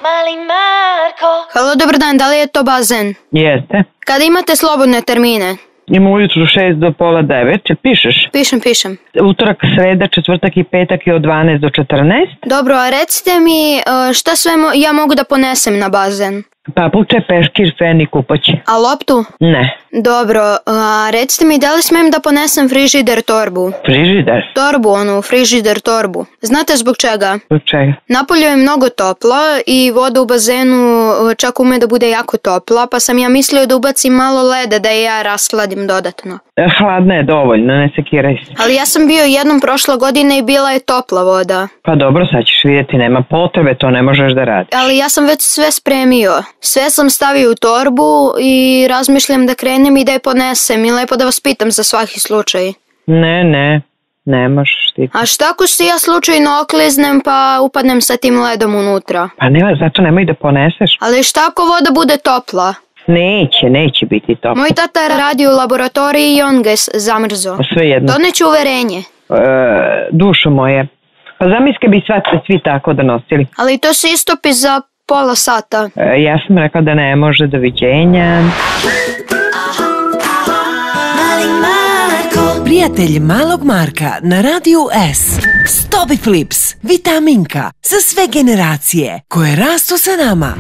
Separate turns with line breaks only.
Mali Marko.
Halo, dobar dan, da li je to bazen?
Jeste.
Kada imate slobodne termine?
Ima ujutru 6 do pola 9. Pišeš?
Pišem.
Utorak, sreda, četvrtak i petak je od 12 do 14.
Dobro, a recite mi šta sve ja mogu da ponesem na bazen?
Papuče, peškir, fen i kupać.
A loptu?
Ne.
Dobro, a recite mi da li smem da ponesem frižider torbu?
Frižider?
Torbu, frižider torbu. Znate zbog čega?
Zbog čega?
Napolju je mnogo toplo i voda u bazenu čak ume da bude jako topla, pa sam ja mislio da ubacim malo leda da je ja rashladim dodatno.
Hladna je dovoljno, ne sekiraj se.
Ali ja sam bio jednom prošle godine i bila je topla voda.
Pa dobro, sad ćeš vidjeti, nema potrebe, to ne možeš da radiš.
Ali ja sam već sve spremio. Sve sam stavio u torbu i razmišljam da krenem i da je ponesem. I lepo da vas pitam za svaki slučaj.
Ne možeš ti.
A šta ako se ja slučajno okliznem pa upadnem sa tim ledom unutra?
Pa nema, zato nemoj da poneseš.
Ali šta ako voda bude topla?
Neće biti topla.
Moj tata radi u laboratoriji i on ga je zamrzo.
Svejedno.
Doneću uverenje.
Dušo moje. Pa zamislite bi svi tako da nosili.
Ali to se istopi za pola sata.
Ja sam rekla da ne može, doviđenja.
Prijatelj malog Marka na Radiju S. Stop Flips, vitaminka za sve generacije koje rastu sa nama.